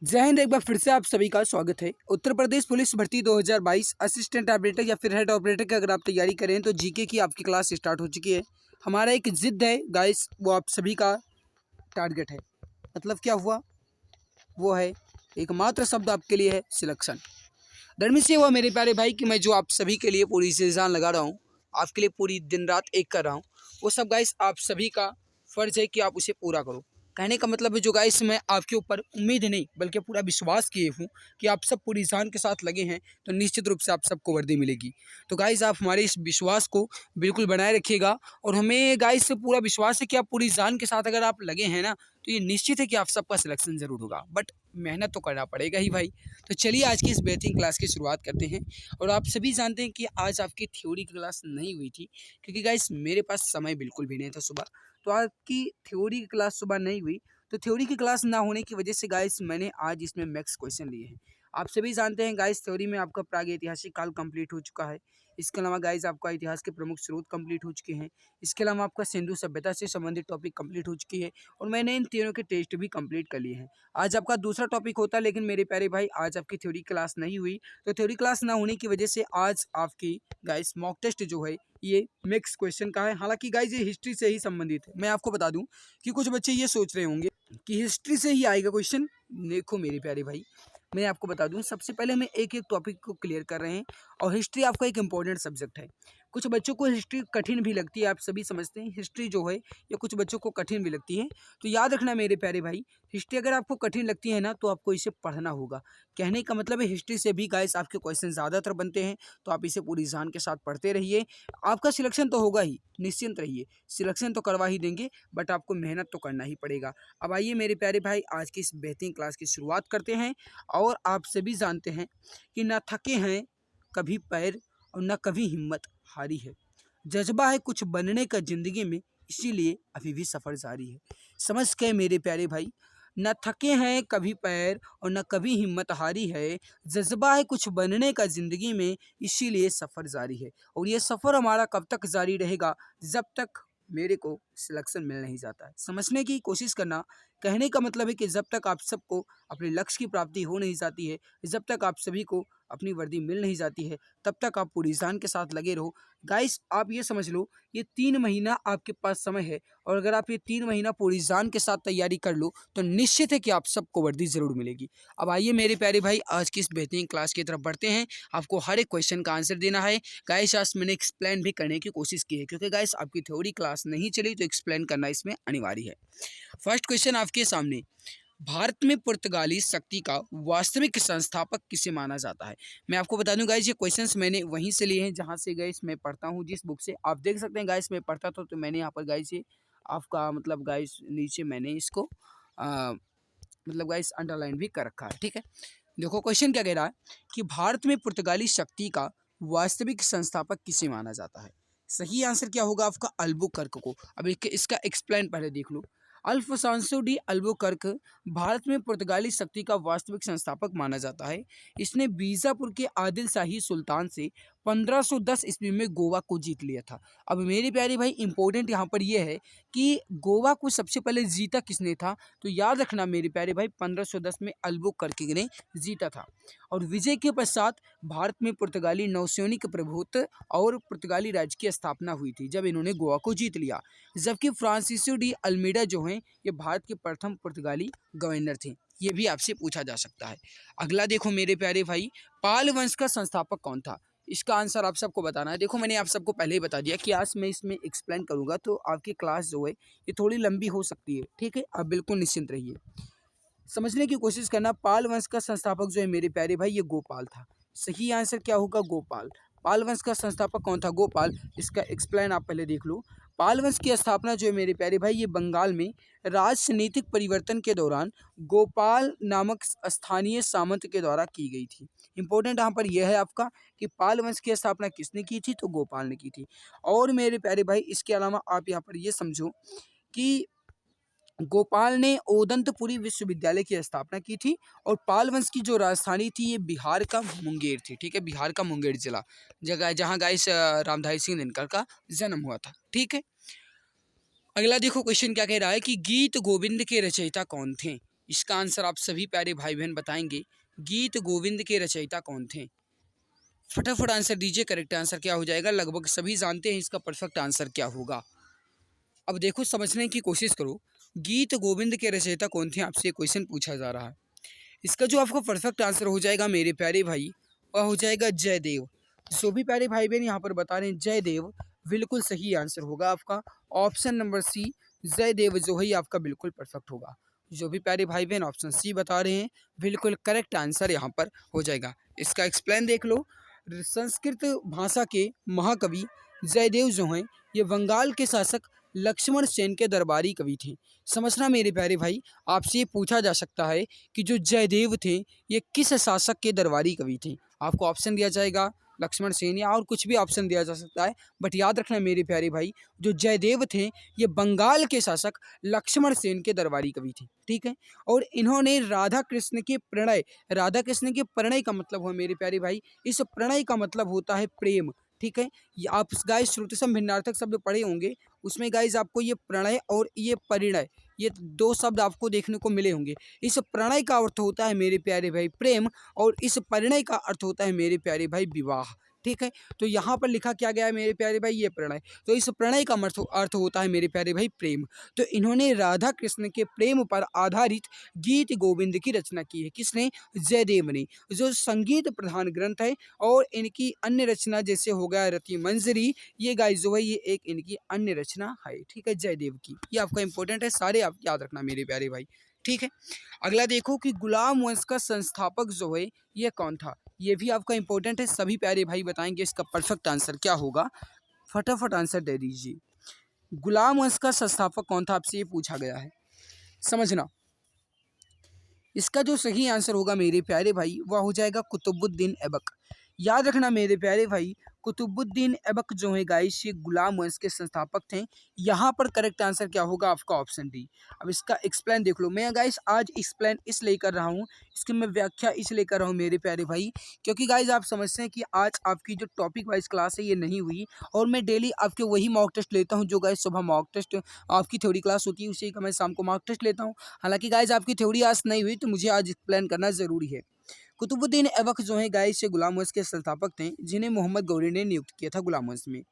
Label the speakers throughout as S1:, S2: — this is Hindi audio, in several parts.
S1: जय हिंद। एक बार फिर से आप सभी का स्वागत है। उत्तर प्रदेश पुलिस भर्ती 2022 असिस्टेंट ऑपरेटर या फिर हेड ऑपरेटर की अगर आप तैयारी करें तो जीके की आपकी क्लास स्टार्ट हो चुकी है। हमारा एक जिद है गाइस, वो आप सभी का टारगेट है। मतलब क्या हुआ, वो है एकमात्र शब्द आपके लिए है सिलेक्शन। धर्मी से हुआ मेरे प्यारे भाई कि मैं जो आप सभी के लिए पूरी से जान लगा रहा हूँ, आपके लिए पूरी दिन रात एक कर रहा हूँ, वो सब गाइस आप सभी का फ़र्ज़ है कि आप उसे पूरा करो। कहने का मतलब है जो गाइस मैं आपके ऊपर उम्मीद नहीं बल्कि पूरा विश्वास किए हूँ कि आप सब पूरी जान के साथ लगे हैं, तो निश्चित रूप से आप सबको वर्दी मिलेगी। तो गाइस आप हमारे इस विश्वास को बिल्कुल बनाए रखिएगा और हमें गाइस से पूरा विश्वास है कि आप पूरी जान के साथ अगर आप लगे हैं ना, तो ये निश्चित है कि आप सबका सिलेक्शन ज़रूर होगा। बट मेहनत तो करना पड़ेगा ही भाई। तो चलिए आज की इस बेहतरीन क्लास की शुरुआत करते हैं। और आप सभी जानते हैं कि आज आपकी थ्योरी की क्लास नहीं हुई थी क्योंकि गाइस मेरे पास समय बिल्कुल भी नहीं था सुबह। तो आपकी थ्योरी की क्लास सुबह नहीं हुई, तो थ्योरी की क्लास ना होने की वजह से गाइस मैंने आज इसमें मैक्स क्वेश्चन लिए हैं। आप सभी जानते हैं गाइस थ्योरी में आपका प्रागैतिहासिक काल कंप्लीट हो चुका है। इसके अलावा गाइस आपका इतिहास के प्रमुख स्रोत कंप्लीट हो चुके हैं। इसके अलावा आपका सिंधु सभ्यता से संबंधित टॉपिक कंप्लीट हो चुकी है और मैंने इन तीनों के टेस्ट भी कंप्लीट कर लिए हैं। आज आपका दूसरा टॉपिक होता है, लेकिन मेरे प्यारे भाई आज आपकी थ्योरी क्लास नहीं हुई। तो थ्योरी क्लास ना होने की वजह से आज आपकी गाइस मॉक टेस्ट जो है ये मिक्स क्वेश्चन का है। हालांकि गाइस ये हिस्ट्री से ही संबंधित है। मैं आपको बता दूं कि कुछ बच्चे ये सोच रहे होंगे कि हिस्ट्री से ही आएगा क्वेश्चन। देखो मेरे प्यारे भाई, मैं आपको बता दूं, सबसे पहले हम एक एक टॉपिक को क्लियर कर रहे हैं और हिस्ट्री आपका एक इंपॉर्टेंट सब्जेक्ट है। कुछ बच्चों को हिस्ट्री कठिन भी लगती है, आप सभी समझते हैं हिस्ट्री जो है ये कुछ बच्चों को कठिन भी लगती है। तो याद रखना मेरे प्यारे भाई, हिस्ट्री अगर आपको कठिन लगती है ना तो आपको इसे पढ़ना होगा। कहने का मतलब है हिस्ट्री से भी गाइस आपके क्वेश्चन ज़्यादातर बनते हैं, तो आप इसे पूरी जान के साथ पढ़ते रहिए। आपका सिलेक्शन तो होगा ही, निश्चिंत रहिए, सिलेक्शन तो करवा ही देंगे, बट आपको मेहनत तो करना ही पड़ेगा। अब आइए मेरे प्यारे भाई आज की इस बेहतरीन क्लास की शुरुआत करते हैं। और आप सभी जानते हैं कि ना थके हैं कभी पैर और ना कभी हिम्मत हारी है। जज्बा है कुछ बनने का जिंदगी में, इसीलिए अभी भी सफ़र जारी है। समझ गए मेरे प्यारे भाई, न थके हैं कभी पैर और न कभी हिम्मत हारी है। जज्बा है कुछ बनने का ज़िंदगी में, इसीलिए सफ़र जारी है। और ये सफ़र हमारा कब तक जारी रहेगा, जब तक मेरे को सिलेक्शन मिल नहीं जाता है। समझने की कोशिश करना। कहने का मतलब है कि जब तक आप सबको अपने लक्ष्य की प्राप्ति हो नहीं जाती है, जब तक आप सभी को अपनी वर्दी मिल नहीं जाती है, तब तक आप पूरी जान के साथ लगे रहो। गाइस आप ये समझ लो, ये 3 महीना आपके पास समय है और अगर आप ये 3 महीना पूरी जान के साथ तैयारी कर लो तो निश्चित है कि आप सबको वर्दी ज़रूर मिलेगी। अब आइए मेरे प्यारे भाई आज की इस बेहतरीन क्लास की तरफ बढ़ते हैं। आपको हर एक क्वेश्चन का आंसर देना है। गाइस आज मैंने एक्सप्लेन भी करने की कोशिश की है क्योंकि गाइस आपकी थ्योरी क्लास नहीं चली तो एक्सप्लेन करना इसमें अनिवार्य है। फर्स्ट क्वेश्चन आपके सामने, भारत में पुर्तगाली शक्ति का वास्तविक संस्थापक किसे माना जाता है। मैं आपको बता दूं गाइस ये क्वेश्चंस मैंने वहीं से लिए हैं जहां से गाइस मैं पढ़ता हूं, जिस बुक से आप देख सकते हैं गाइस मैं पढ़ता था, तो मैंने यहाँ पर गाइस ये आपका मतलब गाइस नीचे मैंने इसको मतलब गाइस अंडरलाइन भी कर रखा है। ठीक है, देखो क्वेश्चन क्या कह रहा है कि भारत में पुर्तगाली शक्ति का वास्तविक संस्थापक किसे माना जाता है। सही आंसर क्या होगा आपका, अल्बुकर्क को। अब इसका एक्सप्लेन पहले देख लो। अल्फांसो डी अल्बुकर्क भारत में पुर्तगाली शक्ति का वास्तविक संस्थापक माना जाता है। इसने बीजापुर के आदिल शाही सुल्तान से 1510 ईस्वी में गोवा को जीत लिया था। अब मेरे प्यारे भाई इंपॉर्टेंट यहाँ पर यह है कि गोवा को सबसे पहले जीता किसने था, तो याद रखना मेरे प्यारे भाई 1510 में अल्बुकर्क ने जीता था। और विजय के पश्चात भारत में पुर्तगाली नौसैनिक प्रभुत्व और पुर्तगाली राज्य की स्थापना हुई थी जब इन्होंने गोवा को जीत लिया। जबकि फ्रांसिसो डी अल्मीडा जो हैं ये भारत के प्रथम पुर्तगाली गवर्नर थे। ये भी आपसे पूछा जा सकता है। अगला देखो मेरे प्यारे भाई, पाल वंश का संस्थापक कौन था। इसका आंसर आप सबको बताना है। देखो मैंने आप सबको पहले ही बता दिया कि आज मैं इसमें एक्सप्लेन करूंगा तो आपकी क्लास जो है ये थोड़ी लंबी हो सकती है। ठीक है, आप बिल्कुल निश्चिंत रहिए, समझने की कोशिश करना। पाल वंश का संस्थापक जो है मेरे प्यारे भाई ये गोपाल था। सही आंसर क्या होगा, गोपाल। पाल वंश का संस्थापक कौन था, गोपाल। इसका एक्सप्लेन आप पहले देख लो। पाल वंश की स्थापना जो है मेरे प्यारे भाई ये बंगाल में राजनीतिक परिवर्तन के दौरान गोपाल नामक स्थानीय सामंत के द्वारा की गई थी। इंपॉर्टेंट यहाँ पर यह है आपका कि पाल वंश की स्थापना किसने की थी, तो गोपाल ने की थी। और मेरे प्यारे भाई इसके अलावा आप यहाँ पर ये समझो कि गोपाल ने ओदंतपुरी विश्वविद्यालय की स्थापना की थी और पाल वंश की जो राजधानी थी ये बिहार का मुंगेर थी। ठीक है, बिहार का मुंगेर जिला, जगह जहाँ गाइस रामधारी सिंह दिनकर का जन्म हुआ था। ठीक है, अगला देखो क्वेश्चन क्या कह रहा है कि गीत गोविंद के रचयिता कौन थे। इसका आंसर आप सभी प्यारे भाई बहन बताएंगे। गीत गोविंद के रचयिता कौन थे? फटाफट आंसर दीजिए, करेक्ट आंसर क्या हो जाएगा? लगभग सभी जानते हैं, इसका परफेक्ट आंसर क्या होगा। अब देखो, समझने की कोशिश करो, गीत गोविंद के रचयिता कौन थे, आपसे क्वेश्चन पूछा जा रहा है। इसका जो आपका परफेक्ट आंसर हो जाएगा मेरे प्यारे भाई, वह हो जाएगा जयदेव। जो भी प्यारे भाई बहन यहाँ पर बता रहे हैं जयदेव, बिल्कुल सही आंसर होगा आपका ऑप्शन नंबर सी, जयदेव जो है आपका बिल्कुल परफेक्ट होगा। जो भी प्यारे भाई बहन ऑप्शन सी बता रहे हैं, बिल्कुल करेक्ट आंसर यहाँ पर हो जाएगा। इसका एक्सप्लेन देख लो। संस्कृत भाषा के महाकवि जयदेव जो हैं, ये बंगाल के शासक लक्ष्मण सेन के दरबारी कवि थे। समझना मेरे प्यारे भाई, आपसे ये पूछा जा सकता है कि जो जयदेव थे ये किस शासक के दरबारी कवि थे। आपको ऑप्शन दिया जाएगा लक्ष्मण सेन या और कुछ भी ऑप्शन दिया जा सकता है, बट याद रखना मेरे प्यारे भाई, जो जयदेव थे ये बंगाल के शासक लक्ष्मण सेन के दरबारी कवि थे। ठीक है, और इन्होंने राधा कृष्ण के प्रणय, राधा कृष्ण के प्रणय का मतलब हो मेरे प्यारे भाई, इस प्रणय का मतलब होता है प्रेम। ठीक है, ये आप गाइस श्रुतिसम भिन्नार्थक शब्द पढ़े होंगे, उसमें गाइस आपको ये प्रणय और ये परिणय, ये दो शब्द आपको देखने को मिले होंगे। इस प्रणय का अर्थ होता है मेरे प्यारे भाई प्रेम, और इस परिणय का अर्थ होता है मेरे प्यारे भाई विवाह। ठीक है, तो यहाँ पर लिखा क्या गया है मेरे प्यारे भाई, ये प्रणय, तो इस प्रणय का अर्थ होता है मेरे प्यारे भाई प्रेम। तो इन्होंने राधा कृष्ण के प्रेम पर आधारित गीत गोविंद की रचना की है। किसने? जयदेव ने, जो संगीत प्रधान ग्रंथ है। और इनकी अन्य रचना जैसे हो गया रति मंजरी, ये गाइस जो है ये एक इनकी अन्य रचना है। ठीक है, जयदेव की, ये आपका इंपॉर्टेंट है, सारे आप याद रखना मेरे प्यारे भाई। ठीक है, अगला देखो कि गुलाम वंश का संस्थापक जो है ये कौन था, ये भी आपका इंपॉर्टेंट है, सभी प्यारे भाई बताएंगे इसका परफेक्ट आंसर क्या होगा। फटाफट आंसर दे दीजिए। गुलाम वंश का संस्थापक कौन था, आपसे ये पूछा गया है। समझना, इसका जो सही आंसर होगा मेरे प्यारे भाई, वह हो जाएगा कुतुबुद्दीन ऐबक। याद रखना मेरे प्यारे भाई, कुतुबुद्दीन ऐबक जो है गाइस ये गुलाम वंश के संस्थापक थे। यहाँ पर करेक्ट आंसर क्या होगा आपका ऑप्शन डी। अब इसका एक्सप्लेन देख लो, मैं गाइस आज एक्सप्लेन इसलिए कर रहा हूँ, इसकी मैं व्याख्या इसलिए कर रहा हूँ मेरे प्यारे भाई, क्योंकि गाइस आप समझते हैं कि आज आपकी जो टॉपिक वाइज क्लास है ये नहीं हुई, और मैं डेली आपके वही मॉक टेस्ट लेता हूँ जो गाइस सुबह मॉक टेस्ट आपकी थ्योरी क्लास होती है, उसी का मैं शाम को मॉक टेस्ट लेता हूँ। हालांकि गाइस आपकी थ्योरी आज नहीं हुई, तो मुझे आज एक्सप्लेन करना जरूरी है। कुतुबुद्दीन ऐबक जो है गाइस ये गुलाम वंश के संस्थापक थे, जिन्हें मोहम्मद गौरी ने नियुक्त किया था गुलाम वंश में।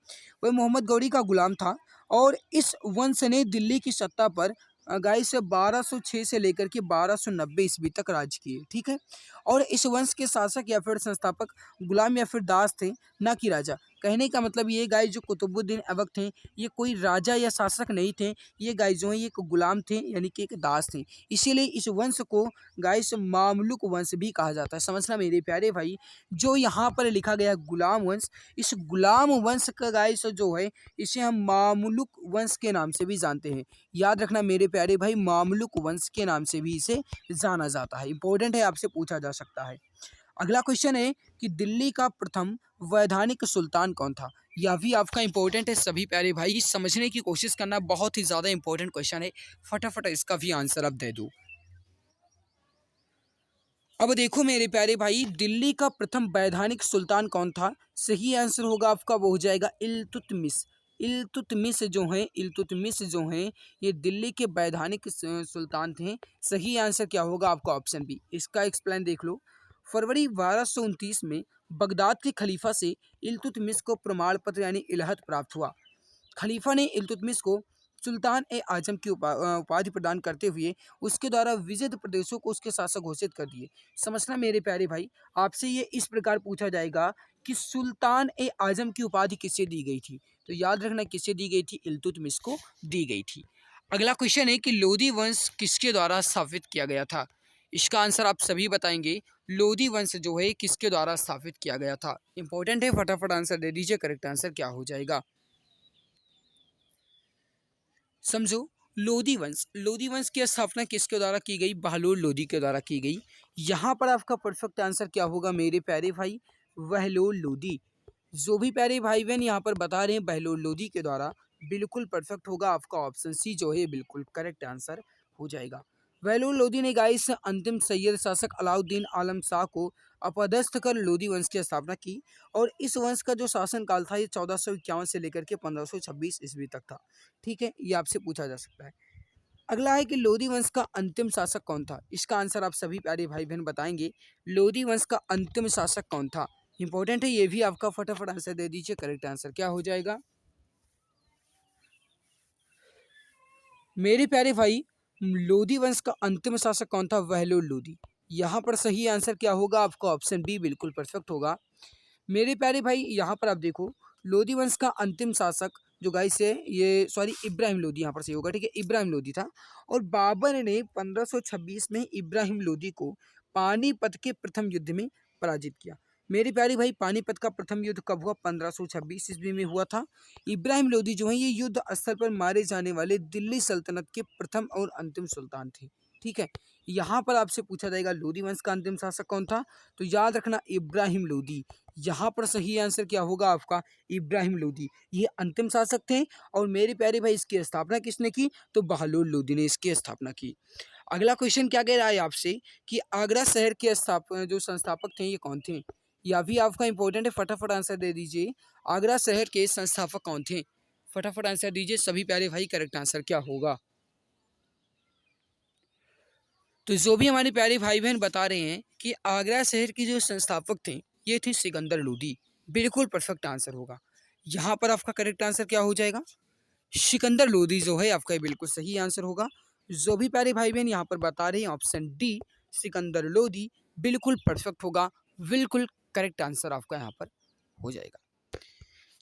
S1: वह मोहम्मद गौरी का गुलाम था, और इस वंश ने दिल्ली की सत्ता पर गाइस 1206 से लेकर के 1290 ईस्वी तक राज किए। ठीक है, और इस वंश के शासक या फिर संस्थापक गुलाम या फिर दास थे, ना कि राजा। कहने का मतलब ये गाइस जो कुतुबुद्दीन ऐबक थे ये कोई राजा या शासक नहीं थे, ये गाइस जो है ये एक गुलाम थे, यानी कि एक दास थे। इसीलिए इस वंश को गाइस मामलुक वंश भी कहा जाता है। समझना मेरे प्यारे भाई, जो यहाँ पर लिखा गया गुलाम वंश, इस गुलाम वंश का गाइस जो है इसे हम मामलुक वंश के नाम से भी जानते हैं। याद रखना मेरे प्यारे भाई, मामलुक वंश के नाम से भी इसे जाना जाता है। इंपॉर्टेंट है, आपसे पूछा जा सकता है। अगला क्वेश्चन है कि दिल्ली का प्रथम वैधानिक सुल्तान कौन था। यह भी आपका इंपॉर्टेंट है, सभी प्यारे भाई समझने की कोशिश करना, बहुत ही ज़्यादा इंपॉर्टेंट क्वेश्चन है। फटाफट इसका भी आंसर अब दे दो। अब देखो मेरे प्यारे भाई, दिल्ली का प्रथम वैधानिक सुल्तान कौन था, सही आंसर होगा आपका वो हो जाएगा इल्तुतमिश। इल्तुतमिश जो है, इल्तुतमिश जो है ये दिल्ली के वैधानिक सुल्तान थे। सही आंसर क्या होगा आपका ऑप्शन बी। इसका एक्सप्लेन देख लो। फरवरी 1229 में बगदाद के खलीफा से इल्तुतमिश को प्रमाण पत्र यानी इलहत प्राप्त हुआ। खलीफा ने इल्तुतमिश को सुल्तान ए आजम की उपाधि प्रदान करते हुए उसके द्वारा विजित प्रदेशों को उसके शासक घोषित कर दिए। समझना मेरे प्यारे भाई, आपसे ये इस प्रकार पूछा जाएगा कि सुल्तान ए आजम की उपाधि किससे दी गई थी, तो याद रखना किससे दी गई थी, इल्तुतमिश को दी गई थी। अगला क्वेश्चन है कि लोधी वंश किसके द्वारा स्थापित किया गया था। इसका आंसर आप सभी बताएंगे। लोधी वंश जो है किसके द्वारा स्थापित किया गया था, इंपॉर्टेंट है, फटाफट आंसर दे दीजिए, करेक्ट आंसर क्या हो जाएगा। समझो, लोधी वंश, लोधी वंश की स्थापना किसके द्वारा की गई, बहलोल लोधी के द्वारा की गई। यहाँ पर आपका परफेक्ट आंसर क्या होगा मेरे प्यारे भाई, बहलोल लोधी। जो भी प्यारे भाई बहन यहाँ पर बता रहे हैं बहलोल लोधी के द्वारा, बिल्कुल परफेक्ट होगा आपका ऑप्शन सी जो है बिल्कुल करेक्ट आंसर हो जाएगा। बहलोल लोधी ने गाइस अंतिम सैयद शासक अलाउद्दीन आलम शाह को अपदस्थ कर लोधी वंश की स्थापना की, और इस वंश का जो शासन काल था ये 1451 से लेकर के 1526 ईस्वी तक था। ठीक है, ये आपसे पूछा जा सकता है। अगला है कि लोधी वंश का अंतिम शासक कौन था। इसका आंसर आप सभी प्यारे भाई बहन बताएंगे। लोधी वंश का अंतिम शासक कौन था, इंपॉर्टेंट है ये भी आपका, फटाफट आंसर दे दीजिए। करेक्ट आंसर क्या हो जाएगा मेरे प्यारे भाई? लोधी वंश का अंतिम शासक कौन था? बहलोल लोधी। यहाँ पर सही आंसर क्या होगा आपका? ऑप्शन बी बिल्कुल परफेक्ट होगा। मेरे प्यारे भाई यहाँ पर आप देखो, लोधी वंश का अंतिम शासक जो गाइस है, ये सॉरी इब्राहिम लोधी यहाँ पर सही होगा, ठीक है, इब्राहिम लोधी था। और बाबर ने 1526 में इब्राहिम लोधी को पानीपत के प्रथम युद्ध में पराजित किया। मेरे प्यारे भाई पानीपत का प्रथम युद्ध कब हुआ? 1526 ईस्वी में हुआ था। इब्राहिम लोधी जो है ये युद्ध स्थल पर मारे जाने वाले दिल्ली सल्तनत के प्रथम और अंतिम सुल्तान थे। ठीक है, यहाँ पर आपसे पूछा जाएगा लोधी वंश का अंतिम शासक कौन था, तो याद रखना इब्राहिम लोधी। यहाँ पर सही आंसर क्या होगा आपका? इब्राहिम लोधी ये अंतिम शासक थे। और मेरे प्यारे भाई इसकी स्थापना किसने की? तो बहलोल लोधी ने इसकी स्थापना की। अगला क्वेश्चन क्या कह रहा है आपसे कि आगरा शहर के जो संस्थापक थे ये कौन थे? यह भी आपका इंपॉर्टेंट है, फटाफट आंसर दे दीजिए। आगरा शहर के संस्थापक कौन थे? फटाफट आंसर दीजिए सभी प्यारे भाई। करेक्ट आंसर क्या होगा? तो जो भी हमारे प्यारे भाई बहन बता रहे हैं कि आगरा शहर के जो संस्थापक थे ये थे सिकंदर लोधी, बिल्कुल परफेक्ट आंसर होगा। यहाँ पर आपका करेक्ट आंसर क्या हो जाएगा? सिकंदर लोधी जो है आपका बिल्कुल सही आंसर होगा। जो भी प्यारे भाई बहन यहाँ पर बता रहे हैं ऑप्शन डी सिकंदर लोधी बिल्कुल परफेक्ट होगा, बिल्कुल करेक्ट आंसर आपका यहाँ पर हो जाएगा।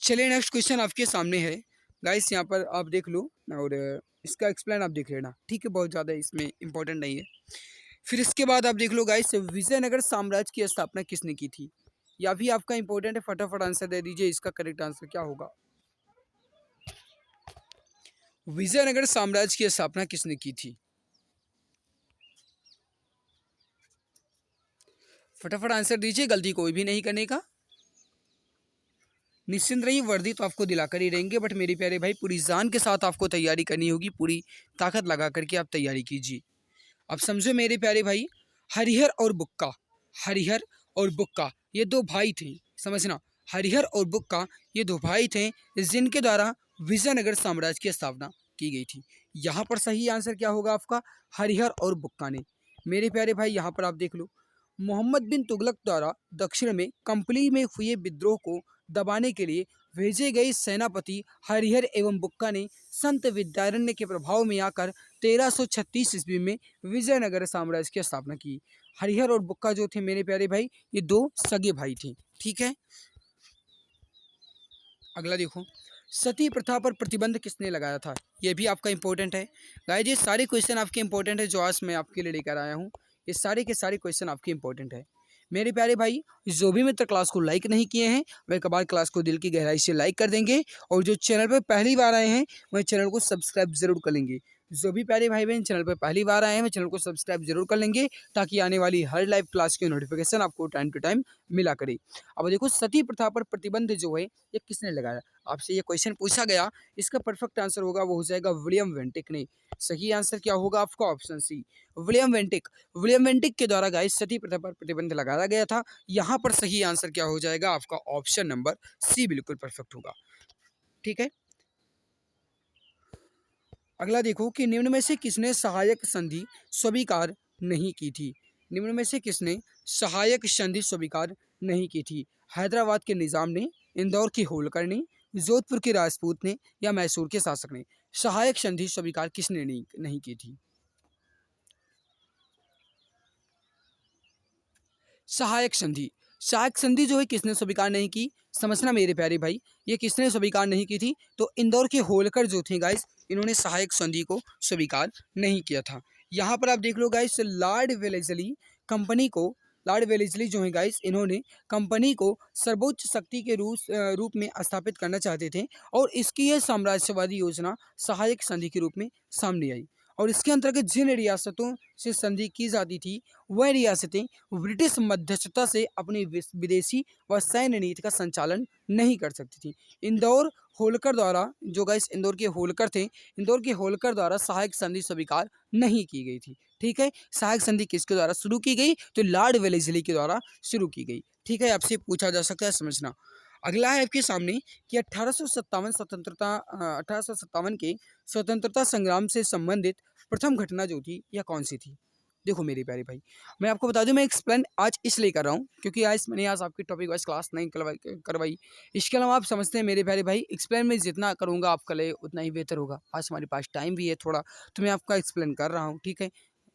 S1: चलिए नेक्स्ट क्वेश्चन आपके सामने है गाइस, यहाँ पर आप देख लो और इसका एक्सप्लेन आप देख लेना, ठीक है, बहुत ज़्यादा इसमें इंपॉर्टेंट नहीं है। फिर इसके बाद आप देख लो गाइस, विजयनगर साम्राज्य की स्थापना किसने की थी? या भी आपका इंपॉर्टेंट है, फटाफट आंसर दे दीजिए। इसका करेक्ट आंसर क्या होगा? विजयनगर साम्राज्य की स्थापना किसने की थी? फटाफट आंसर दीजिए, गलती कोई भी नहीं करने का। निश्चिंत रहिए, वर्दी तो आपको दिलाकर ही रहेंगे, बट मेरे प्यारे भाई पूरी जान के साथ आपको तैयारी करनी होगी, पूरी ताकत लगा करके आप तैयारी कीजिए। अब समझो मेरे प्यारे भाई, हरिहर और बुक्का, हरिहर और बुक्का ये दो भाई थे, समझना, हरिहर और बुक्का ये दो भाई थे जिनके द्वारा विजयनगर साम्राज्य की स्थापना की गई थी। यहाँ पर सही आंसर क्या होगा आपका? हरिहर और बुक्का ने। मेरे प्यारे भाई यहाँ पर आप देख लो, मोहम्मद बिन तुगलक द्वारा दक्षिण में कंपली में हुए विद्रोह को दबाने के लिए भेजे गए सेनापति हरिहर एवं बुक्का ने संत विद्यारण्य के प्रभाव में आकर 1336 ईस्वी में विजयनगर साम्राज्य की स्थापना की। हरिहर और बुक्का जो थे मेरे प्यारे भाई ये दो सगे भाई थे, ठीक है। अगला देखो, सती प्रथा पर प्रतिबंध किसने लगाया था? यह भी आपका इंपॉर्टेंट है गाइस, ये सारे क्वेश्चन आपके इंपॉर्टेंट है जो आज मैं आपके लिए लेकर आया हूँ। ये सारे के सारे क्वेश्चन आपके इंपॉर्टेंट है मेरे प्यारे भाई। जो भी मित्र क्लास को लाइक नहीं किए हैं वह एक बार क्लास को दिल की गहराई से लाइक कर देंगे, और जो चैनल पर पहली बार आए हैं वह चैनल को सब्सक्राइब जरूर कर लेंगे। जो भी प्यारे भाई बहन चैनल पर पहली बार आए हैं वह चैनल को सब्सक्राइब जरूर कर लेंगे, ताकि आने वाली हर लाइव क्लास की नोटिफिकेशन आपको टाइम टू टाइम मिला करे। अब देखो, सती प्रथा पर प्रतिबंध जो है ये किसने लगाया? आपसे ये क्वेश्चन पूछा गया, इसका परफेक्ट आंसर होगा वो हो जाएगा विलियम वेंटिक ने। सही आंसर क्या होगा आपका? Option C William Bentinck. William Bentinck के द्वारा गाइस सती प्रथा पर प्रतिबंध लगाया गया था। यहाँ पर सही आंसर क्या हो जाएगा आपका? ऑप्शन नंबर सी बिल्कुल परफेक्ट होगा, ठीक है। अगला देखो कि निम्न में से किसने सहायक संधि स्वीकार नहीं की थी? निम्न में से किसने सहायक संधि स्वीकार नहीं की थी? हैदराबाद के निजाम ने, इंदौर के होलकर ने, जोधपुर के राजपूत ने, या मैसूर के शासक ने? सहायक संधि स्वीकार किसने नहीं की थी? सहायक संधि, सहायक संधि जो है किसने स्वीकार नहीं की? समझना मेरे प्यारे भाई, ये किसने स्वीकार नहीं की थी? तो इंदौर के होलकर जो थे गाइस, इन्होंने सहायक संधि को स्वीकार नहीं किया था। यहाँ पर आप देख लो गाइस, लॉर्ड वेलेस्ली कंपनी को, लॉर्ड वेलेस्ली जो है गाइस, इन्होंने कंपनी को सर्वोच्च शक्ति के रूप में स्थापित करना चाहते थे, और इसकी यह साम्राज्यवादी योजना सहायक संधि के रूप में सामने आई। और इसके अंतर्गत जिन रियासतों से संधि की जाती थी वह रियासतें ब्रिटिश मध्यस्थता से अपनी विदेशी व सैन्य नीति का संचालन नहीं कर सकती थी। इंदौर होलकर द्वारा, जो गाइस इंदौर के होलकर थे, इंदौर के होलकर द्वारा सहायक संधि स्वीकार नहीं की गई थी, ठीक है। सहायक संधि किसके द्वारा शुरू की गई? तो लॉर्ड वेलेस्ली के द्वारा शुरू की गई, ठीक है। आपसे पूछा जा सकता है, समझना। अगला है आपके सामने कि 1857 के स्वतंत्रता संग्राम से संबंधित प्रथम घटना जो थी यह कौन सी थी। देखो मेरे प्यारे भाई, मैं आपको बता दूं, मैं एक्सप्लेन आज इसलिए कर रहा हूँ क्योंकि आज आपकी टॉपिक वाइज क्लास नहीं करवाई। इसके अलावा आप समझते हैं मेरे प्यारे भाई, एक्सप्लेन में जितना करूँगा आपका लिए उतना ही बेहतर होगा। आज हमारे पास टाइम भी है थोड़ा, तो मैं आपका एक्सप्लेन कर रहा हूँ, ठीक है।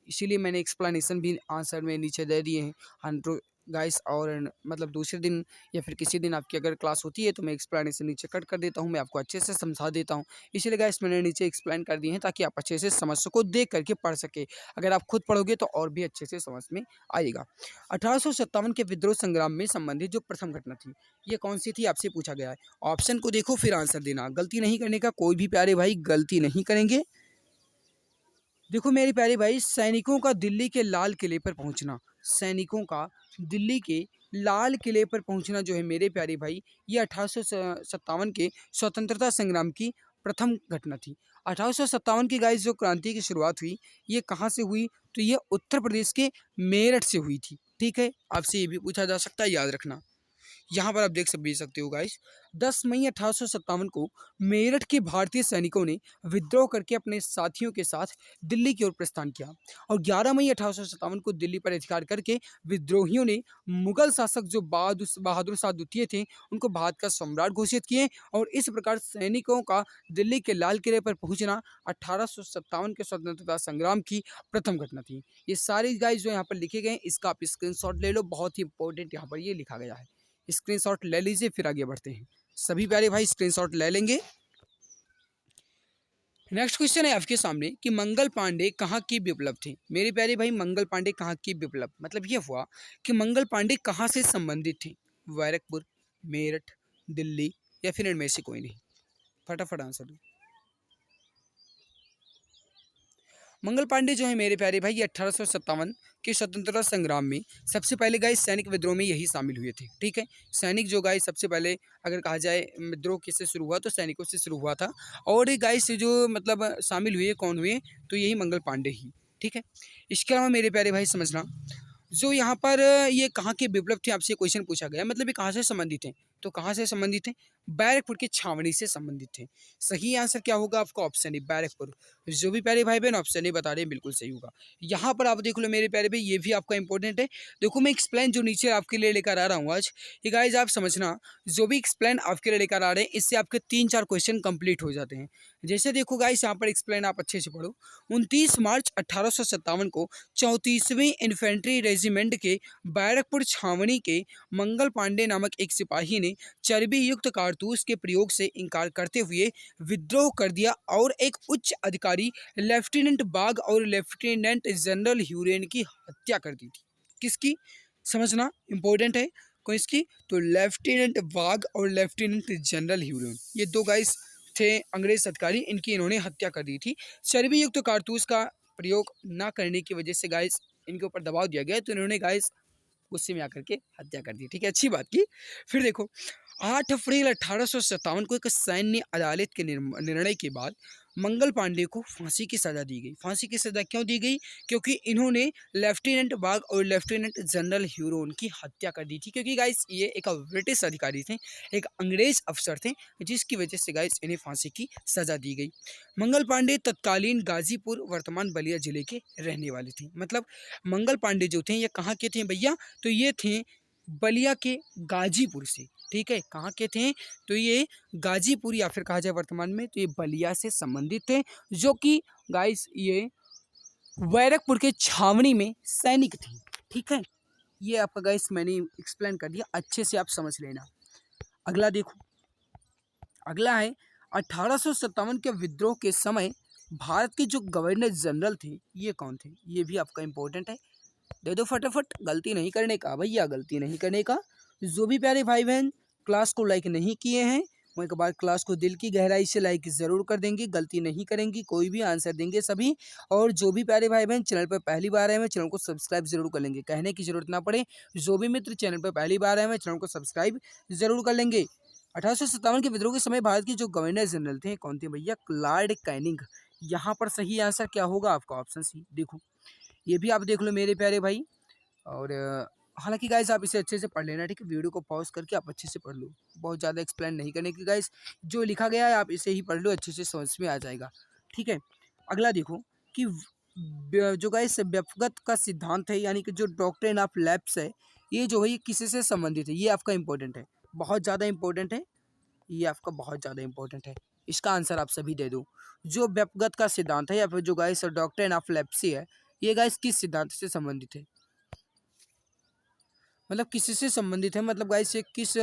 S1: इसीलिए मैंने एक्सप्लेनेशन भी आंसर में नीचे दे दिए हैं। हंड्रो गाइस, और मतलब दूसरे दिन या फिर किसी दिन आपकी अगर क्लास होती है तो मैं एक्सप्लेनेशन नीचे कट कर देता हूँ, मैं आपको अच्छे से समझा देता हूँ। इसीलिए गाइस मैंने नीचे एक्सप्लेन कर दिए हैं ताकि आप अच्छे से समझ सको, देख करके पढ़ सके। अगर आप खुद पढ़ोगे तो और भी अच्छे से समझ में आएगा। 1857 के विद्रोह संग्राम में संबंधित जो प्रथम घटना थी ये कौन सी थी, आपसे पूछा गया है। ऑप्शन को देखो फिर आंसर देना, गलती नहीं करने का, कोई भी प्यारे भाई गलती नहीं करेंगे। देखो मेरे प्यारे भाई, सैनिकों का दिल्ली के लाल किले पर पहुंचना, सैनिकों का दिल्ली के लाल किले पर पहुंचना जो है मेरे प्यारे भाई, ये 1857 के स्वतंत्रता संग्राम की प्रथम घटना थी। 1857 की गाइस जो क्रांति की शुरुआत हुई ये कहाँ से हुई, तो ये उत्तर प्रदेश के मेरठ से हुई थी, ठीक है। आपसे ये भी पूछा जा सकता है, याद रखना। यहाँ पर आप भी सकते हो गाइस, 10 मई 1857 को मेरठ के भारतीय सैनिकों ने विद्रोह करके अपने साथियों के साथ दिल्ली की ओर प्रस्थान किया और 11 मई 1857 को दिल्ली पर अधिकार करके विद्रोहियों ने मुगल शासक जो बहादुर शाह द्वितीय थे उनको भारत का सम्राट घोषित किए। और इस प्रकार सैनिकों का दिल्ली के लाल किले पर पहुंचना 1857 के स्वतंत्रता संग्राम की प्रथम घटना थी। ये सारी गाइस जो यहाँ पर लिखे गए इसका आप स्क्रीनशॉट ले लो, बहुत ही इंपॉर्टेंट यहाँ पर ये लिखा गया है। स्क्रीनशॉट ले लीजिए, फिर आगे बढ़ते हैं। सभी प्यारे भाई स्क्रीनशॉट ले लेंगे। नेक्स्ट क्वेश्चन है आपके सामने कि मंगल पांडे कहाँ की विप्लव थे। मेरे प्यारे भाई, मंगल पांडे कहाँ की विप्लव, मतलब ये हुआ कि मंगल पांडे कहाँ से संबंधित थे। बैरकपुर, मेरठ, दिल्ली या फिर इनमें से कोई नहीं। फटाफट आंसर दो। मंगल पांडे जो है मेरे प्यारे भाई, ये 1857 के स्वतंत्रता संग्राम में सबसे पहले गाइस सैनिक विद्रोह में यही शामिल हुए थे, ठीक है। सैनिक जो गाइस सबसे पहले अगर कहा जाए विद्रोह किससे शुरू हुआ तो सैनिकों से शुरू हुआ था। और ये गाइस जो मतलब शामिल हुए कौन हुए, तो यही मंगल पांडे ही, ठीक है। इसके अलावा मेरे प्यारे भाई समझना, जो यहाँ पर ये कहाँ के विप्लव थे, आपसे क्वेश्चन पूछा गया, मतलब ये कहाँ से संबंधित हैं, तो कहाँ से संबंधित हैं, बैरकपुर की छावनी से संबंधित थे। सही आंसर क्या होगा आपका, ऑप्शन ए बैरकपुर। जो भी प्यारे भाई बहन ऑप्शन ए बता रहे हैं बिल्कुल सही होगा। यहाँ पर आप देख लो मेरे प्यारे भाई, ये भी आपका इंपॉर्टेंट है। देखो मैं एक्सप्लेन जो नीचे आपके लिए लेकर आ रहा हूँ आज, ये गाइस आप समझना, जो भी एक्सप्लेन आपके लिए लेकर आ रहे हैं इससे आपके 3-4 क्वेश्चन कंप्लीट हो जाते हैं। जैसे देखो गाइस यहाँ पर एक्सप्लेन आप अच्छे से पढ़ो। 29 मार्च 1857 को 34वीं इन्फेंट्री रेजिमेंट के बैरकपुर छावनी के मंगल पांडे नामक एक सिपाही ने चर्बी युक्त कारतूस के प्रयोग से इनकार करते हुए विद्रोह कर दिया और एक उच्च अधिकारी लेफ्टिनेंट बाग और लेफ्टिनेंट जनरल ह्यूरेन की हत्या कर दी थी। किसकी, समझना इंपॉर्टेंट है। कौन इसकी, तो लेफ्टिनेंट बाग और लेफ्टिनेंट जनरल ह्यूरेन, ये दो गाइस थे अंग्रेज अधिकारी, इनकी इन्होंने हत्या कर दी थी। चर्बी युक्त कारतूस का प्रयोग ना करने की वजह से गाइस इनके ऊपर दबाव दिया गया, तो इन्होंने गाइस गुस्से में आकर के हत्या कर दी, ठीक है, अच्छी बात की। फिर देखो 8 अप्रैल 1857 को एक सैन्य अदालत के निर्णय के बाद मंगल पांडे को फांसी की सजा दी गई। फांसी की सजा क्यों दी गई, क्योंकि इन्होंने लेफ्टिनेंट बाग और लेफ्टिनेंट जनरल ह्यूरोन की हत्या कर दी थी। क्योंकि गाइस ये एक ब्रिटिश अधिकारी थे, एक अंग्रेज अफसर थे, जिसकी वजह से गाइस इन्हें फांसी की सजा दी गई। मंगल पांडे तत्कालीन गाजीपुर वर्तमान बलिया जिले के रहने वाले थे। मतलब मंगल पांडे जो थे ये कहाँ के थे भैया, तो ये थे बलिया के गाजीपुर से, ठीक है। कहाँ के थे, तो ये गाजीपुर या फिर कहा जाए वर्तमान में तो ये बलिया से संबंधित थे, जो कि गाइस ये बैरकपुर के छावनी में सैनिक थे, ठीक है। ये आपका गाइस मैंने एक्सप्लेन कर दिया, अच्छे से आप समझ लेना। अगला देखो, अगला है 1857 के विद्रोह के समय भारत के जो गवर्नर जनरल थे ये कौन थे, ये भी आपका इंपॉर्टेंट है। दे दो फटाफट, गलती नहीं करने का भैया, गलती नहीं करने का। जो भी प्यारे भाई बहन क्लास को लाइक नहीं किए हैं वो एक बार क्लास को दिल की गहराई से लाइक ज़रूर कर देंगे, गलती नहीं करेंगी, कोई भी आंसर देंगे सभी। और जो भी प्यारे भाई बहन चैनल पर पहली बार आए हैं चैनल को सब्सक्राइब जरूर कर लेंगे, कहने की जरूरत ना पड़े। जो भी मित्र चैनल पर पहली बार आए हैं चैनल को सब्सक्राइब जरूर कर लेंगे। 1857 के विद्रोह के समय भारत के जो गवर्नर जनरल थे कौन थे भैया, लॉर्ड कैनिंग। यहाँ पर सही आंसर क्या होगा आपका, ऑप्शन सी। देखो ये भी आप देख लो मेरे प्यारे भाई। और हालाँकि गाइस आप इसे अच्छे से पढ़ लेना, ठीक है? वीडियो को पॉज़ करके आप अच्छे से पढ़ लो। बहुत ज़्यादा एक्सप्लेन नहीं करने की गाइस, जो लिखा गया है आप इसे ही पढ़ लो, अच्छे से समझ में आ जाएगा, ठीक है? अगला देखो कि जो गाइस व्यक्तिगत का सिद्धांत है, यानी कि जो डॉक्ट्रिन ऑफ लैप्स है, ये जो है ये किससे संबंधित है? ये आपका इम्पोर्टेंट है, बहुत ज़्यादा इम्पोर्टेंट है, ये आपका बहुत ज़्यादा इम्पोर्टेंट है। इसका आंसर आप सभी दे दो। जो व्यक्तिगत का सिद्धांत है या फिर जो गाइस डॉक्ट्रिन ऑफ लेप्सी है, ये गाइस किस सिद्धांत से संबंधित है? मतलब किससे संबंधित है, मतलब गाइस ये किस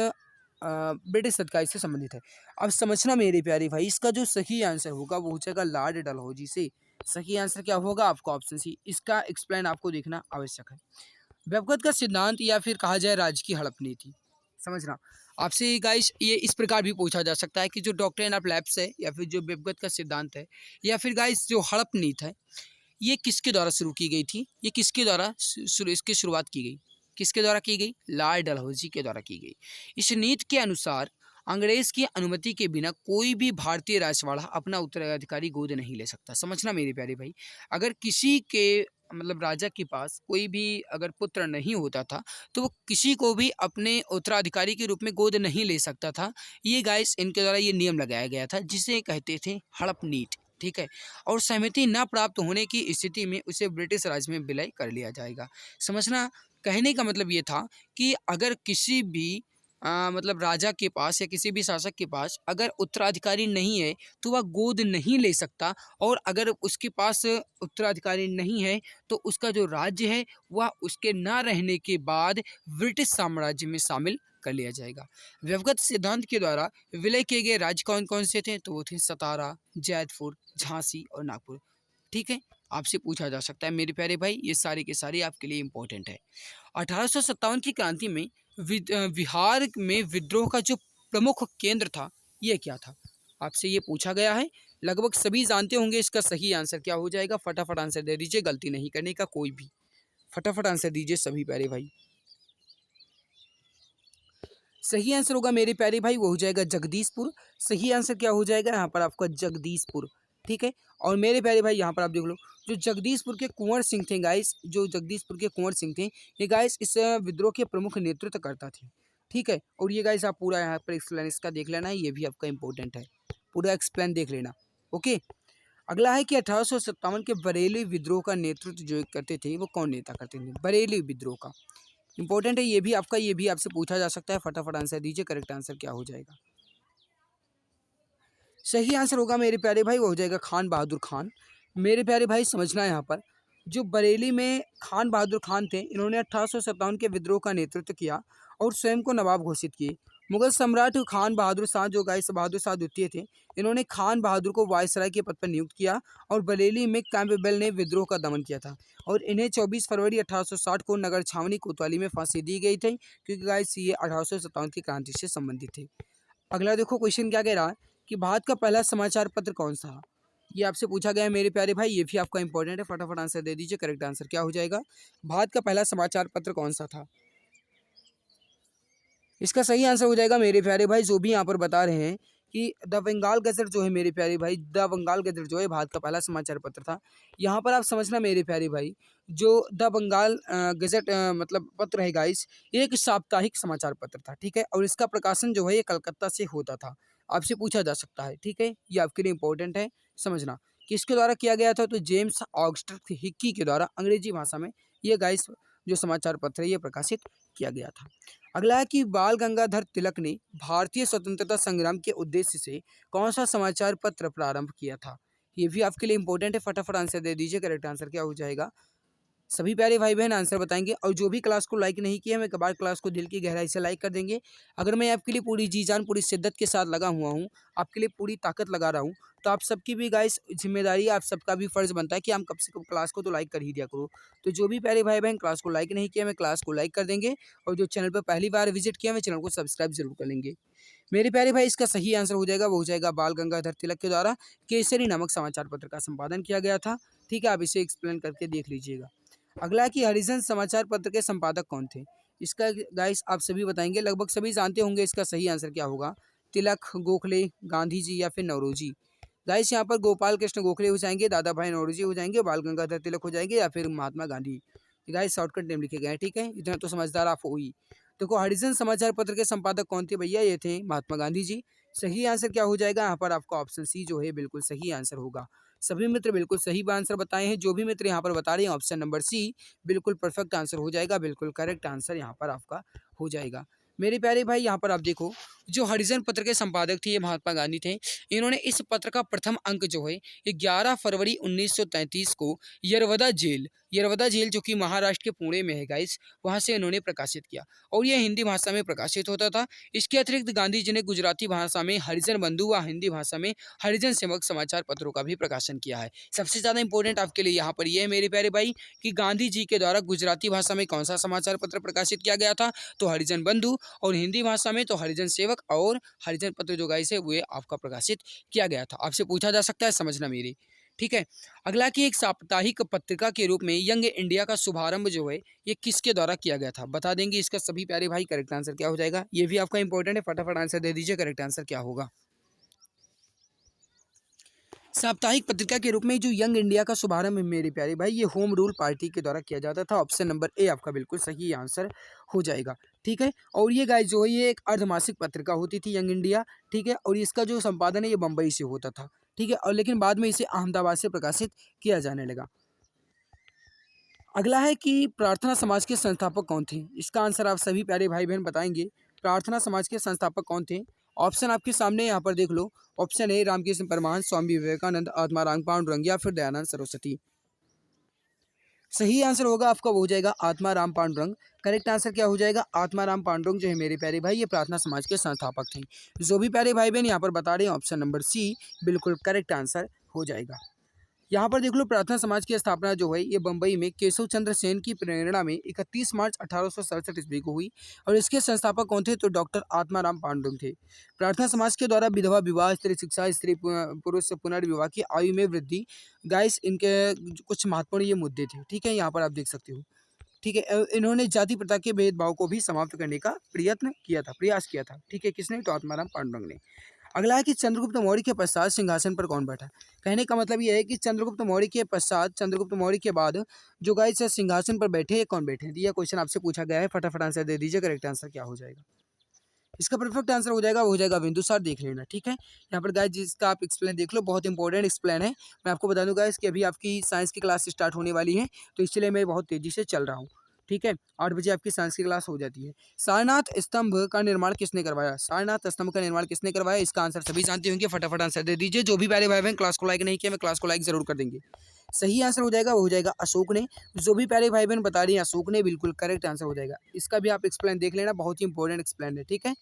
S1: ब्रिटिश अधिकारी से संबंधित है। अब समझना मेरे प्यारे भाई, इसका जो सही आंसर होगा वो हो जाएगा लॉर्ड डलहौजी से। सही आंसर क्या होगा आपको ऑप्शन सी, इसका एक्सप्लेन आपको देखना आवश्यक है। व्यक्तिगत का सिद्धांत या फिर कहा जाए राज्य की हड़प नीति, समझना आपसे गाइस ये इस प्रकार भी पूछा जा सकता है कि जो डॉक्ट्रिन ऑफ लैप्स है या फिर जो व्यक्तिगत का सिद्धांत है या फिर गाइस जो हड़प नीति है, ये किसके द्वारा शुरू की गई थी? ये किसके द्वारा इसकी शुरुआत की गई? किसके द्वारा की गई? लॉर्ड डलहौजी के द्वारा की गई। इस नीति के अनुसार अंग्रेज की अनुमति के बिना कोई भी भारतीय राजवाड़ा अपना उत्तराधिकारी गोद नहीं ले सकता। समझना मेरे प्यारे भाई, अगर किसी के मतलब राजा के पास कोई भी अगर पुत्र नहीं होता था तो वो किसी को भी अपने उत्तराधिकारी के रूप में गोद नहीं ले सकता था। ये गाइस इनके द्वारा ये नियम लगाया गया था जिसे कहते थे हड़प नीति, ठीक है? और सहमति न प्राप्त होने की स्थिति में उसे ब्रिटिश राज में विलय कर लिया जाएगा। समझना, कहने का मतलब ये था कि अगर किसी भी मतलब राजा के पास या किसी भी शासक के पास अगर उत्तराधिकारी नहीं है तो वह गोद नहीं ले सकता, और अगर उसके पास उत्तराधिकारी नहीं है तो उसका जो राज्य है वह उसके ना रहने के बाद ब्रिटिश साम्राज्य में शामिल कर लिया जाएगा। व्यक्तिगत सिद्धांत के द्वारा विलय किए गए राज्य कौन कौन से थे? तो वो थे सतारा, जैतपुर, झांसी और नागपुर, ठीक है? आपसे पूछा जा सकता है मेरे प्यारे भाई, ये सारे के सारे आपके लिए इंपॉर्टेंट है। 1857 की क्रांति में बिहार में विद्रोह का जो प्रमुख केंद्र था, ये क्या था? आपसे ये पूछा गया है, लगभग सभी जानते होंगे। इसका सही आंसर क्या हो जाएगा? फटाफट आंसर दे दीजिए, गलती नहीं करने का कोई भी। फटाफट आंसर दीजिए सभी प्यारे भाई। सही आंसर होगा मेरे प्यारे भाई वो हो जाएगा जगदीशपुर। सही आंसर क्या हो जाएगा यहाँ पर आपका? जगदीशपुर, ठीक है? और मेरे प्यारे भाई यहाँ पर आप देख लो, जो जगदीशपुर के कुंवर सिंह थे गाइस, जो जगदीशपुर के कुंवर सिंह थे, ये गाइस इस विद्रोह के प्रमुख नेतृत्व करता थे, ठीक है? और ये गाइस आप पूरा यहाँ पर एक्सप्लेन इसका देख लेना है, ये भी आपका इंपॉर्टेंट है, पूरा एक्सप्लेन देख लेना। ओके, अगला है कि 1857 के बरेली विद्रोह का नेतृत्व जो करते थे वो कौन नेता करते थे? बरेली विद्रोह का इंपॉर्टेंट है ये भी आपका, ये भी आपसे पूछा जा सकता है। फटाफट आंसर दीजिए, करेक्ट आंसर क्या हो जाएगा? सही आंसर होगा मेरे प्यारे भाई वो हो जाएगा खान बहादुर खान। मेरे प्यारे भाई समझना यहाँ पर, जो बरेली में खान बहादुर खान थे, इन्होंने 1857 के विद्रोह का नेतृत्व किया और स्वयं को नवाब घोषित किए। मुगल सम्राट खान बहादुर शाह जो गाइस बहादुर शाह द्वितीय थे, इन्होंने खान बहादुर को वायसराय के पद पर नियुक्त किया और बरेली में कैंपबेल ने विद्रोह का दमन किया था और इन्हें 24 फरवरी 1860 को नगर छावनी कोतवाली में फांसी दी गई थी, क्योंकि गाइस ये 1857 की क्रांति से संबंधित थे। अगला देखो क्वेश्चन क्या कह रहा है कि भारत का पहला समाचार पत्र कौन सा है? ये आपसे पूछा गया है मेरे प्यारे भाई, ये भी आपका इंपॉर्टेंट है। फटाफट आंसर दे दीजिए, करेक्ट आंसर क्या हो जाएगा? भारत का पहला समाचार पत्र कौन सा था? इसका सही आंसर हो जाएगा मेरे प्यारे भाई, जो भी यहाँ पर बता रहे हैं कि द बंगाल गजट जो है मेरे प्यारे भाई, द बंगाल गजट जो है भारत का पहला समाचार पत्र था। यहाँ पर आप समझना मेरे प्यारे भाई, जो द बंगाल गजट मतलब पत्र है गाइस, ये एक साप्ताहिक समाचार पत्र था, ठीक है? और इसका प्रकाशन जो है ये कलकत्ता से होता था। आपसे पूछा जा सकता है, ठीक है? ये आपके लिए इंपॉर्टेंट है समझना। किसके द्वारा किया गया था? तो जेम्स ऑगस्टन हिक्की के द्वारा अंग्रेजी भाषा में ये गाइस जो समाचार पत्र है ये प्रकाशित किया गया था। अगला है कि बाल गंगाधर तिलक ने भारतीय स्वतंत्रता संग्राम के उद्देश्य से कौन सा समाचार पत्र प्रारंभ किया था? ये भी आपके लिए इंपॉर्टेंट है। फटाफट आंसर दे दीजिए, करेक्ट आंसर क्या हो जाएगा? सभी प्यारे भाई बहन आंसर बताएंगे, और जो भी क्लास को लाइक नहीं किया, मैं कबार क्लास को दिल की गहराई से लाइक कर देंगे। अगर मैं आपके लिए पूरी जी जान पूरी शिद्दत के साथ लगा हुआ हूँ, आपके लिए पूरी ताकत लगा रहा हूँ, तो आप सबकी भी गाइस जिम्मेदारी, आप सबका भी फर्ज बनता है कि हम कम से कम क्लास को तो लाइक कर ही दिया करो। तो जो भी प्यारे भाई बहन क्लास को लाइक नहीं किया, मैं क्लास को लाइक कर देंगे, और जो चैनल पर पहली बार विजिट किया, मैं चैनल को सब्सक्राइब जरूर कर लेंगे। मेरे प्यारे भाई इसका सही आंसर हो जाएगा, वो हो जाएगा बाल गंगाधर तिलक के द्वारा केसरी नामक समाचार पत्र का संपादन किया गया था, ठीक है? आप इसे एक्सप्लेन करके देख लीजिएगा। अगला है कि हरिजन समाचार पत्र के संपादक कौन थे? इसका गाइस आप सभी बताएंगे, लगभग सभी जानते होंगे। इसका सही आंसर क्या होगा? तिलक, गोखले, गांधी जी या फिर नौरोजी। गाइस यहाँ पर गोपाल कृष्ण गोखले हो जाएंगे, दादा भाई नौरोजी हो जाएंगे, बाल गंगाधर तिलक हो जाएंगे, या फिर Mahatma Gandhi. Guys shortcut name लिखे गए हैं, ठीक है, इतना तो समझदार आप हो ही। देखो हरिजन समाचार पत्र के संपादक कौन थे भैया, ये थे महात्मा गांधी जी। सही आंसर क्या हो जाएगा यहाँ पर आपका ऑप्शन सी जो है बिल्कुल सही आंसर होगा। सभी मित्र बिल्कुल सही आंसर बताए हैं, जो भी मित्र यहाँ पर बता रहे हैं ऑप्शन नंबर सी बिल्कुल परफेक्ट आंसर हो जाएगा, बिल्कुल करेक्ट आंसर यहाँ पर आपका हो जाएगा। मेरे प्यारे भाई यहाँ पर आप देखो, जो हरिजन पत्र के संपादक थे ये महात्मा गांधी थे। इन्होंने इस पत्र का प्रथम अंक जो है ये 11 फरवरी 1933 को यरवदा जेल जो कि महाराष्ट्र के पुणे में है गाइस, वहाँ से इन्होंने प्रकाशित किया और यह हिंदी भाषा में प्रकाशित होता था। इसके अतिरिक्त गांधी जी ने गुजराती भाषा में हरिजन बंधु व हिंदी भाषा में हरिजन सेवक समाचार पत्रों का भी प्रकाशन किया है। सबसे ज़्यादा इंपॉर्टेंट आपके लिए यहाँ पर यह है मेरे प्यारे भाई कि गांधी जी के द्वारा गुजराती भाषा में कौन सा समाचार पत्र प्रकाशित किया गया था, तो हरिजन बंधु, और हिंदी भाषा में तो हरिजन सेवक और हरिजन पत्र जो गाइस है वो आपका प्रकाशित किया गया था। आपसे पूछा जा सकता है, समझना मेरी, ठीक है। अगला कि एक साप्ताहिक पत्रिका के रूप में यंग इंडिया का शुभारंभ जो है ये किसके द्वारा किया गया था, बता देंगे इसका सभी प्यारे भाई। करेक्ट आंसर क्या हो जाएगा, ये भी आपका इंपॉर्टेंट है, फटाफट आंसर दे दीजिए, करेक्ट आंसर क्या होगा। साप्ताहिक पत्रिका के रूप में जो यंग इंडिया का शुभारंभ है मेरे प्यारे भाई ये होम रूल पार्टी के द्वारा किया जाता था। ऑप्शन नंबर ए आपका बिल्कुल सही आंसर हो जाएगा, ठीक है। और ये गाइस जो है ये एक अर्धमासिक पत्रिका होती थी यंग इंडिया, ठीक है, और इसका जो संपादन है ये बम्बई से होता था, ठीक है, और लेकिन बाद में इसे अहमदाबाद से प्रकाशित किया जाने लगा। अगला है कि प्रार्थना समाज के संस्थापक कौन थे, इसका आंसर आप सभी प्यारे भाई बहन बताएंगे। प्रार्थना समाज के संस्थापक कौन थे, ऑप्शन आपके सामने यहाँ पर देख लो। ऑप्शन ए रामकृष्ण परमहंस, स्वामी विवेकानंद, आत्माराम पांडुरंग या फिर दयानंद सरस्वती। सही आंसर होगा आपका वो हो जाएगा आत्माराम पांडुरंग। करेक्ट आंसर क्या हो जाएगा, आत्माराम पांडुरंग जो है मेरे प्यारे भाई ये प्रार्थना समाज के संस्थापक थे। जो भी प्यारे भाई बहन यहाँ पर बता रहे हैं ऑप्शन नंबर सी बिल्कुल करेक्ट आंसर हो जाएगा। यहाँ पर देख लो प्रार्थना समाज की स्थापना जो है ये बम्बई में केशव चंद्र सेन की प्रेरणा में 31 मार्च 1867 ईस्वी को हुई और इसके संस्थापक कौन थे, तो डॉक्टर आत्माराम पांडुरंग थे। प्रार्थना समाज के द्वारा विधवा विवाह, स्त्री शिक्षा, स्त्री पुरुष पुनर्विवाह की आयु में वृद्धि, गाइस इनके कुछ महत्वपूर्ण ये मुद्दे थे, ठीक है, यहाँ पर आप देख सकते हो, ठीक है। इन्होंने जाति प्रथा के भेदभाव को भी समाप्त करने का प्रयास किया था, ठीक है, किसने, तो आत्माराम पांडुरंग ने। अगला है कि चंद्रगुप्त मौर्य के पश्चात सिंहासन पर कौन बैठा। कहने का मतलब यह है कि चंद्रगुप्त मौर्य के पश्चात, चंद्रगुप्त मौर्य के बाद जो गाइस सिंहासन पर बैठे ये कौन बैठे, यह क्वेश्चन आपसे पूछा गया है, फटाफट आंसर दे दीजिए, करेक्ट आंसर क्या हो जाएगा। इसका परफेक्ट आंसर हो जाएगा वो हो जाएगा बिंदुसार, देख लेना, ठीक है। यहाँ पर गाइस जिसका आप एक्सप्लेन देख लो, बहुत इंपॉर्टेंट एक्सप्लेन है। मैं आपको बता दूँ गाइस कि अभी आपकी साइंस की क्लास स्टार्ट होने वाली है, तो इसलिए मैं बहुत तेजी से चल रहा हूँ, ठीक है। 8 बजे आपकी साइंस की क्लास हो जाती है। सारनाथ स्तंभ का निर्माण किसने करवाया, सारनाथ स्तंभ का निर्माण किसने करवाया, इसका आंसर सभी जानते होंगे, फटाफट आंसर दे दीजिए। जो भी प्यारे भाई बहन क्लास को लाइक नहीं किया मैं क्लास को लाइक जरूर कर देंगे। सही आंसर हो जाएगा वो हो जाएगा अशोक ने। जो भी प्यारे भाई बहन बता रही हैं अशोक ने, बिल्कुल करेक्ट आंसर हो जाएगा। इसका भी आप एक्सप्लेन देख लेना, बहुत ही इंपॉर्टेंट एक्सप्लेन है, ठीक है।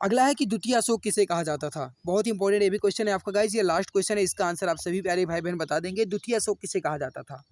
S1: अगला है कि द्वितीय अशोक किसे कहा जाता था, बहुत इंपॉर्टेंट ये भी क्वेश्चन है आपका गाइस, ये लास्ट क्वेश्चन है, इसका आंसर आप सभी प्यारे भाई बहन बता देंगे। द्वितीय अशोक किसे कहा जाता था,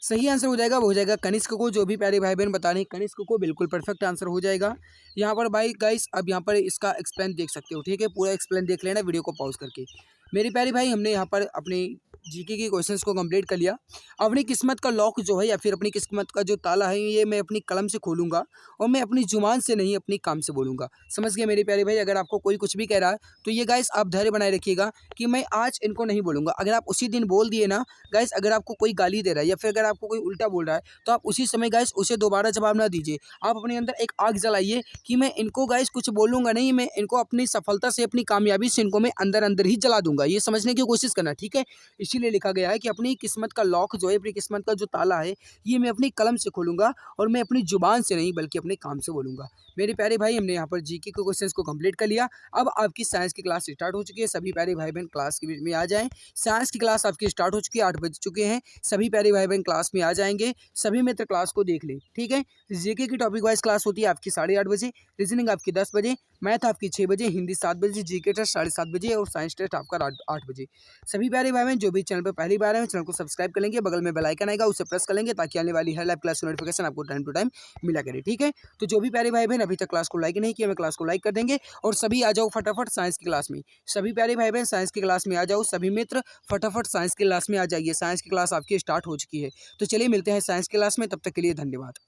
S1: सही आंसर हो जाएगा वो हो जाएगा कनिष्क को। जो भी प्यारे भाई बहन बता रहे हैं कनिष्क को, बिल्कुल परफेक्ट आंसर हो जाएगा। यहाँ पर भाई गाइस अब यहाँ पर इसका एक्सप्लेन देख सकते हो, ठीक है, पूरा एक्सप्लेन देख लेना वीडियो को पॉज करके। मेरे प्यारे भाई हमने यहाँ पर अपने जीके के क्वेश्चंस को कंप्लीट कर लिया। अपनी किस्मत का लॉक जो है या फिर अपनी किस्मत का जो ताला है ये मैं अपनी कलम से खोलूंगा और मैं अपनी जुबान से नहीं अपनी काम से बोलूंगा। समझ गए मेरे प्यारे भाई, अगर आपको कोई कुछ भी कह रहा है तो ये गाइस आप धैर्य बनाए रखिएगा कि मैं आज इनको नहीं बोलूंगा। अगर आप उसी दिन बोल दिए ना गाइस, अगर आपको कोई गाली दे रहा है या फिर अगर आपको कोई उल्टा बोल रहा है तो आप उसी समय गाइस उसे दोबारा जवाब ना दीजिए। आप अपने अंदर एक आग जलाइए कि मैं इनको गाइस कुछ बोलूंगा नहीं, मैं इनको अपनी सफलता से अपनी कामयाबी से इनको मैं अंदर अंदर ही जला दूंगा। ये समझने की कोशिश करना, ठीक है। इसीलिए लिखा गया है कि अपनी किस्मत का लॉक जो है, अपनी किस्मत का जो ताला है ये मैं अपनी कलम से खोलूंगा और मैं अपनी जुबान से नहीं बल्कि अपने काम से बोलूंगा। मेरे प्यारे भाई हमने यहाँ पर जीके के क्वेश्चंस को कंप्लीट कर लिया। अब आपकी साइंस की क्लास स्टार्ट हो चुकी है, सभी प्यारे भाई बहन क्लास के बीच में आ जाएं। साइंस की क्लास आपकी स्टार्ट हो चुकी है, 8 बज चुके हैं, सभी प्यारे भाई बहन क्लास में आ जाएंगे। सभी मित्र क्लास को देख लें, ठीक है। जीके की टॉपिक वाइज क्लास होती है आपकी 8:30 बजे, रीजनिंग आपकी 10 बजे, मैथ आपकी 6 बजे, हिंदी 7 बजे, जीके टेस्ट 7:30 बजे और साइंस टेस्ट आपका 8 बजे। सभी प्यारे भाई बहन जो भी चैनल पर पहली बार है चैनल को सब्सक्राइब कर लेंगे, बगल में बेल आइकन आएगा उसे प्रेस कर लेंगे ताकि आने वाली हर लाइव क्लास की नोटिफिकेशन आपको टाइम टू टाइम मिला करे, ठीक है। तो जो भी प्यारे भाई बहन अभी तक क्लास को लाइक नहीं किया मैं क्लास को लाइक कर देंगे और सभी आ जाओ फटाफट साइंस की क्लास में। सभी प्यारे भाई बहन साइंस की क्लास में आ जाओ, सभी मित्र फटाफट साइंस की क्लास में आ जाइए। साइंस की क्लास आपकी स्टार्ट हो चुकी है। तो चलिए मिलते हैं साइंस की क्लास में, तब तक के लिए धन्यवाद।